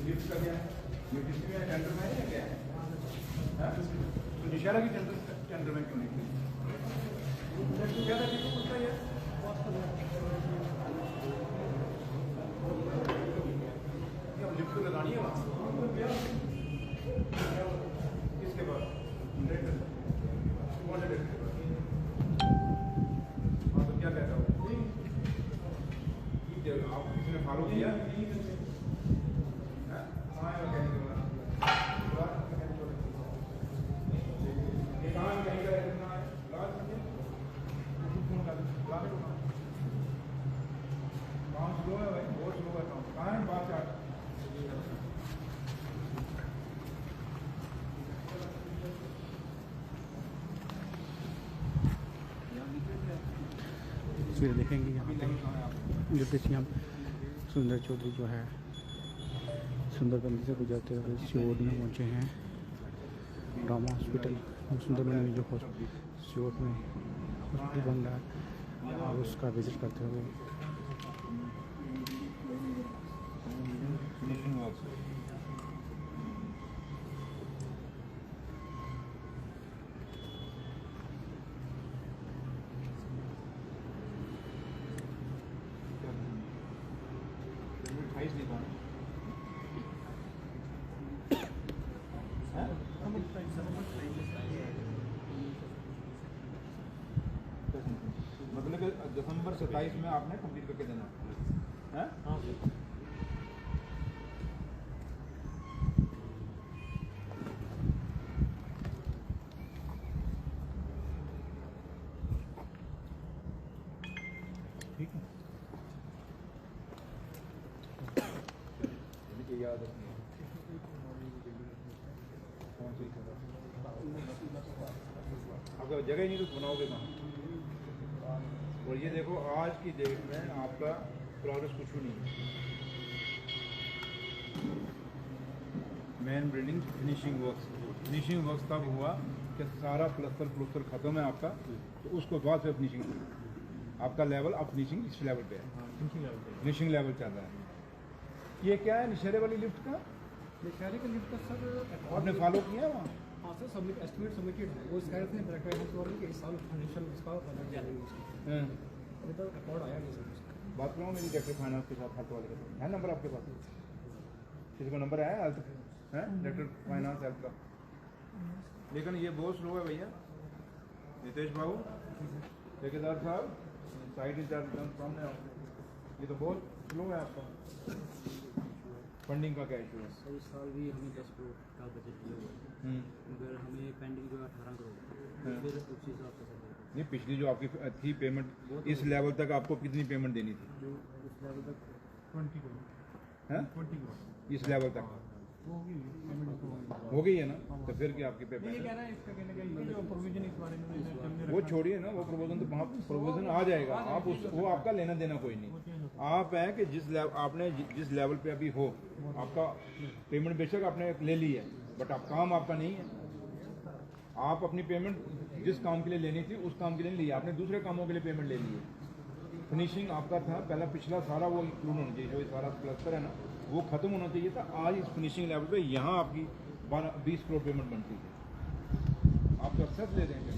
Lift का क्या है? ये किसी में टेंडर में है क्या है? तो निशारा की टेंडर में क्यों नहीं? क्या था किसको पूछता है? लिफ्ट तो लगानी है वहाँ। किसके पास? कौन से के पास? हाँ तो क्या कहता हूँ? आप किसी ने फॉलो किया? तस्वीर देखेंगे यहाँ पे जो पीछे हम सुंदर चौधरी जो है सुंदरबंदी से गुजरते हुए सियोट में पहुँचे हैं। ड्रामा हॉस्पिटल सुंदरबंदी में जो सियोट में हॉस्पिटल बन रहा है और उसका विजिट करते हुए मतलब कि दिसंबर 27 में आपने कंप्लीट करके देना है? हाँ ठीक है। याद रखना अगर जगह ही नहीं तो बनाओगे कहाँ? और ये देखो आज की डेट में आपका प्रोग्रेस कुछ भी नहीं है। मेन बिल्डिंग फिनिशिंग वर्क्स तब हुआ कि सारा प्लस्तर खत्म है आपका, तो उसको बाद से फिनिशिंग आपका लेवल अब फिनिशिंग इस लेवल पे है। फिनिशिंग लेवल चल रहा है। ये क्या है निशारे वाली लिफ्ट का? निशारे का लिफ्ट का सर आपने फॉलो किया वहाँ? हाँ सर सबमिट एस्टिमेट सबमिटेड है। वो स्कैन ने ब्रेक के इस साल फाइनेंशियल इसका बजट जारी है। अभी तक रिकॉर्ड आया नहीं सर। बात करूँ मेरी डायरेक्टर फाइनेंस के साथ हेल्थ वाले के साथ है नंबर आपके पास? किसी को नंबर है हेल्थ है डायरेक्टर फाइनेंस हेल्थ का? लेकिन ये बहुत स्लो है भैया। नितेश बाबू ठेकेदार साहब साइड इंचार्ज सामने आओ। ये तो बहुत स्लो है आपका। फंडिंग का क्या इशू है? सर इस साल भी हमें 10 करोड़ का बजट दिया हुआ है मगर हमें पेंडिंग जो 18 करोड़ फिर उसी हिसाब से नहीं पिछली जो आपकी थी पेमेंट इस लेवल तक आपको कितनी पेमेंट देनी थी? जो इस लेवल तक 20 करोड़ है 20 करोड़ इस लेवल तक हो गई है ना? तो फिर क्या आपकी पेमेंट जो प्रोविजन इस बारे में वो छोड़िए ना, वो प्रोविजन तो वहाँ प्रोविजन आ जाएगा। आप उस वो आपका लेना देना कोई नहीं। आप है कि आपने जिस लेवल पे अभी हो आपका पेमेंट बेशक आपने ले ली है बट आप काम आपका नहीं है। आप अपनी पेमेंट जिस काम के लिए लेनी थी उस काम के लिए नहीं ली, आपने दूसरे कामों के लिए पेमेंट ले ली है। फिनिशिंग आपका था पहला पिछला सारा वो इंक्लूड होना चाहिए। जो सारा प्लस्तर है ना वो खत्म होना चाहिए था। आज इस फिनिशिंग लेवल पे यहाँ आपकी 20 करोड़ पेमेंट बनती है। आप तो एक्सेस ले देंगे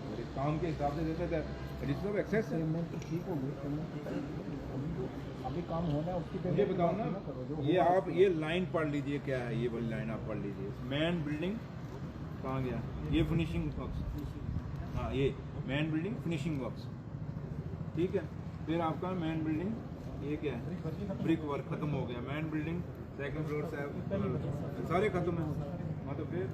मेरे काम के हिसाब से देते थे। रिजर्व एक्सेस पेमेंट तो ठीक हो गई। अभी काम होना है उसकी ये बताओ ना। ये आप ये लाइन पढ़ लीजिए क्या है ये वाली लाइन आप पढ़ लीजिए। मैन बिल्डिंग कहाँ गया? ये फिनिशिंग वर्क्स। हाँ ये मैन बिल्डिंग फिनिशिंग वर्क्स ठीक है। फिर आपका मैन बिल्डिंग ये क्या है? ब्रिक वर्क खत्म हो गया। मैन बिल्डिंग सेकंड फ्लोर से सारे खत्म है। हाँ तो फिर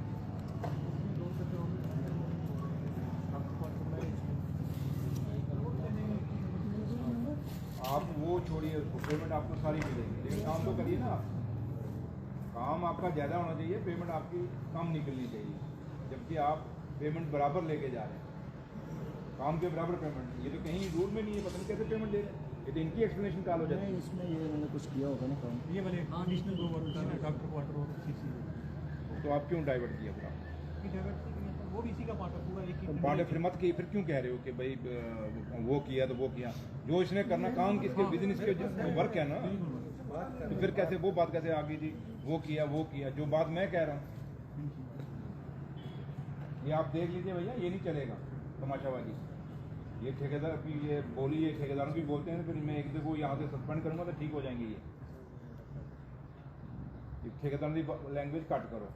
आप वो छोड़िए उसको, पेमेंट आपको सारी मिलेगी लेकिन काम तो करिए ना। काम आपका ज़्यादा होना चाहिए, पेमेंट आपकी कम निकलनी चाहिए। जबकि आप पेमेंट बराबर लेके जा रहे हैं, काम के बराबर पेमेंट। ये तो कहीं रूल में नहीं है, पता नहीं कैसे पेमेंट दे रहे हैं। ये तो इनकी एक्सप्लेनेशन काल हो जाती है। इसमें ये मैंने कुछ किया होगा ना काम। ये वाले एडिशनल 2 वर्क डॉक्टर क्वार्टर और सीसी। तो आप क्यों डाइवर्ट किया पूरा? डाइवर्ट वो भी इसी का पार्ट है पूरा एक ही पार्ट फिर मत की, फिर क्यों कह रहे हो कि भाई वो किया तो वो किया? जो इसने करना काम किसके बिजनेस के वर्क है ना, तो फिर कैसे वो बात कैसे आ गई थी वो किया जो बात मैं कह रहा हूँ? ये आप देख लीजिए भैया, ये नहीं चलेगा तमाशाबाजी। ये ठेकेदार की ये बोली, ये ठेकेदारों की बोलते हैं, फिर मैं एक देखो यहाँ से सस्पेंड करूँगा तो ठीक हो जाएंगे ये ठेकेदार की लैंग्वेज कट करो।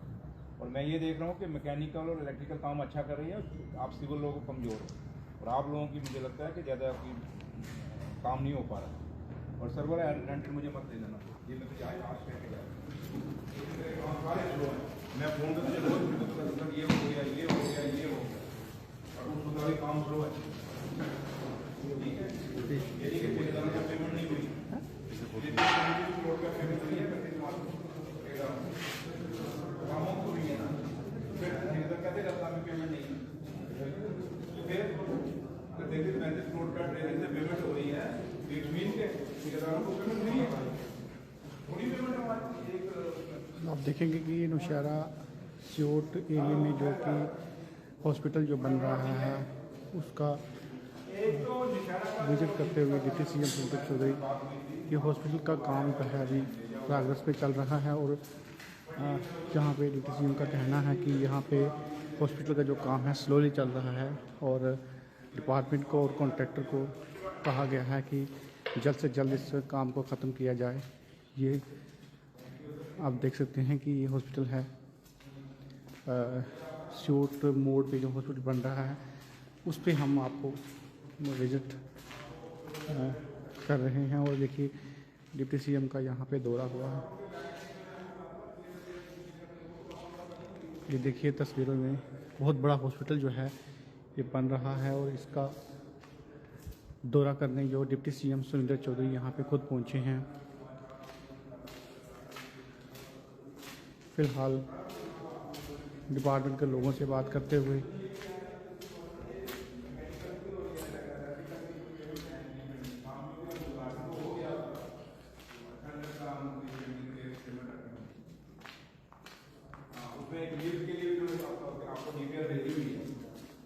और मैं ये देख रहा हूँ कि मैकेनिकल और इलेक्ट्रिकल काम अच्छा कर रही है, आप सिविल लोगों को कमज़ोर हो, और आप लोगों की मुझे लगता है कि ज़्यादा आपकी काम नहीं हो पा रहा। और सर्वर रेंट मुझे मत दे देना, ये मैं तुझे आज कह के जा सारे स्लो हैं। मैं फ़ोन पर तुझे रोज ये हो गया ये हो गया ये हो गया, और उसका भी काम स्लो है। ठीक है, ये नहीं कि ठेकेदारों का पेमेंट नहीं हुई, पेमेंट हुई है कामों को भी है ना, फिर ठेकेदार कहते रहता हमें पेमेंट नहीं है, तो फिर 35 करोड़ का ट्रेन से पेमेंट हो रही है, इट मीन के ठेकेदारों को पेमेंट नहीं है, थोड़ी पेमेंट हमारी। आप देखेंगे कि नौशहरा सियोट एरिया में जो कि हॉस्पिटल जो बन रहा है उसका विजिट करते हुए डिप्टी सीएम पंकज चौधरी, ये हॉस्पिटल का काम जो है अभी प्रोग्रेस पे चल रहा है। और जहाँ पे डिप्टी सीएम का कहना है कि यहाँ पे हॉस्पिटल का जो काम है स्लोली चल रहा है, और डिपार्टमेंट को और कॉन्ट्रैक्टर को कहा गया है कि जल्द से जल्द इस काम को ख़त्म किया जाए। ये आप देख सकते हैं कि ये हॉस्पिटल है सियोट मोड़ पे जो हॉस्पिटल बन रहा है उस पे हम आपको विजिट कर रहे हैं। और देखिए डिप्टी सीएम का यहाँ पे दौरा हुआ है, ये देखिए तस्वीरों में बहुत बड़ा हॉस्पिटल जो है ये बन रहा है, और इसका दौरा करने जो डिप्टी सीएम सुरेंद्र चौधरी यहाँ पे खुद पहुँचे हैं। फिलहाल डिपार्टमेंट के लोगों से बात करते हुए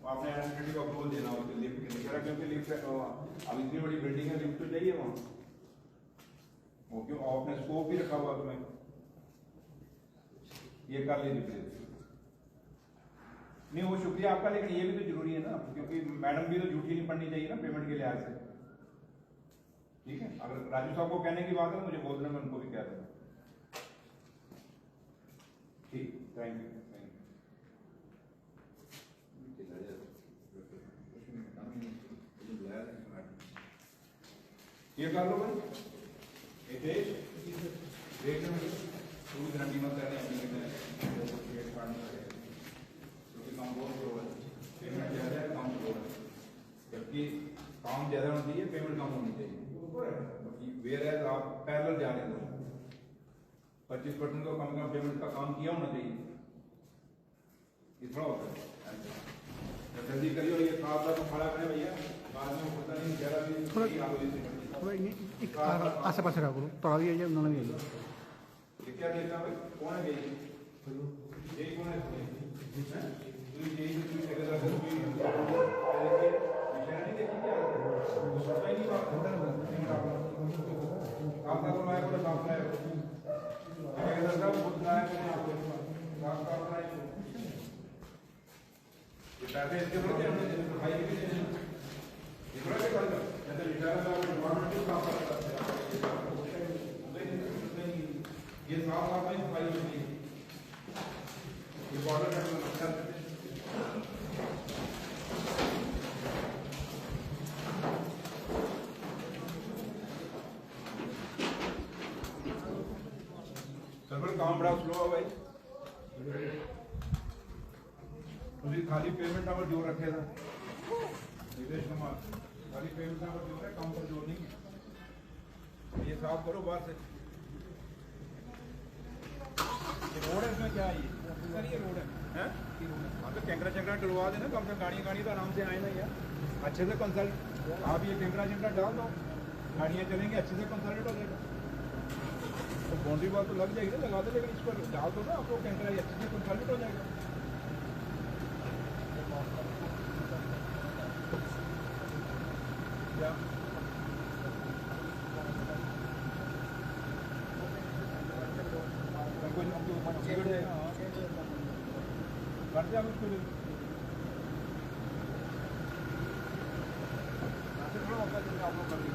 आपने एडमिनिस्ट्रेटिव अप्रूवल देना होगा लिफ्ट के लिए, क्योंकि लिफ्ट अब इतनी बड़ी बिल्डिंग है, लिफ्ट तो चाहिए वहाँ, वो क्यों आपने स्कोप भी रखा हुआ तुम्हें, ये कर ले रिप्लेस नहीं, वो शुक्रिया आपका, लेकिन ये भी तो जरूरी है ना, क्योंकि मैडम भी तो झूठी नहीं पड़नी चाहिए ना पेमेंट के लिहाज से। ठीक है, अगर राजू साहब को कहने की बात है मुझे बोल देना, मैं उनको भी कह दूंगा। ठीक, थैंक यू। ये कर लो भाई, हितेश देख लो पूरी गारंटी मत करने क्योंकि काम बहुत स्लो है, पेमेंट ज़्यादा है, काम स्लो है, जबकि काम ज़्यादा होना चाहिए, पेमेंट कम होनी चाहिए। वेयर एज आप पैरेलल जा रहे हो, 25% का कम पेमेंट का काम किया होना चाहिए, इतना होता है। जल्दी करिए, और ये साफ साफ खड़ा करें भैया, बाद में होता नहीं ज़्यादा भी आसे पास रहा करो, थोड़ा भी आइए, उन्होंने भी आइए। क्या देखना भाई, कौन है यही कौन है, ये साफ साफ में सफाई होती है, ये बॉर्डर का अच्छा सर्वर काम बड़ा स्लो है भाई, मुझे खाली पेमेंट नंबर जोड़ रखे था निदेश कुमार, खाली पेमेंट नंबर जोड़ है, काम पर जोड़ नहीं है, ये साफ करो बाहर से। रोड है इसमें क्या है, ये रोड है, हाँ तो कैंकरा चैंकरा डलवा देना, कम से कम गाड़ियाँ तो आराम से आए ना यार, अच्छे से कंसल्ट, आप ये कैंकरा चैंकरा डाल दो, गाड़ियाँ चलेंगी, अच्छे से कंसल्टेड हो जाएगा, तो बाउंड्री वॉल तो लग जाएगी ना, लगा दो, लेकिन इस पर डाल दो ना, आपको कैंकरा अच्छे से कंसल्टेड हो जाएगा। कर दे आप उसको ले लो। ऐसे थोड़ा होता है जैसे आप लोग कर रहे हो।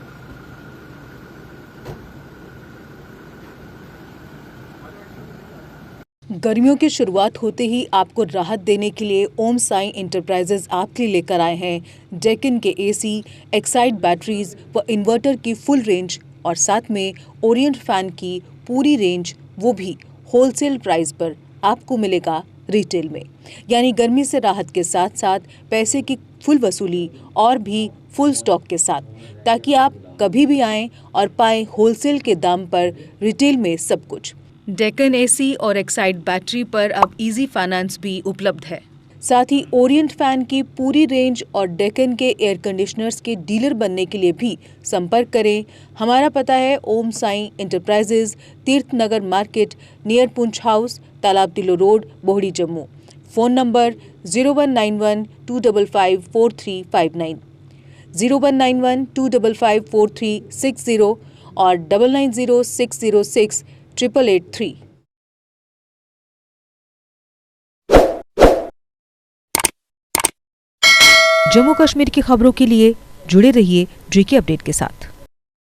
गर्मियों की शुरुआत होते ही आपको राहत देने के लिए ओम साई इंटरप्राइजेज आपके लिए लेकर आए हैं डेक्कन के एसी, एक्साइड बैटरीज व इन्वर्टर की फुल रेंज और साथ में ओरिएंट फैन की पूरी रेंज, वो भी होलसेल प्राइस पर आपको मिलेगा रिटेल में। यानी गर्मी से राहत के साथ साथ पैसे की फुल वसूली और भी फुल स्टॉक के साथ, ताकि आप कभी भी आएँ और पाएँ होलसेल के दाम पर रिटेल में सब कुछ। डेक्कन एसी और एक्साइड बैटरी पर अब इजी फाइनेंस भी उपलब्ध है। साथ ही ओरिएंट फैन की पूरी रेंज और डेक्कन के एयर कंडीशनर्स के डीलर बनने के लिए भी संपर्क करें। हमारा पता है ओम साई इंटरप्राइजेज, तीर्थ नगर मार्केट, नियर पुंछ हाउस, तालाब तिलो road, Bohri, Jammu. Phone number 0191-255-4359, 0191-255-4360 और 990606-8883। जम्मू कश्मीर की खबरों के लिए जुड़े रहिए GK अपडेट के साथ।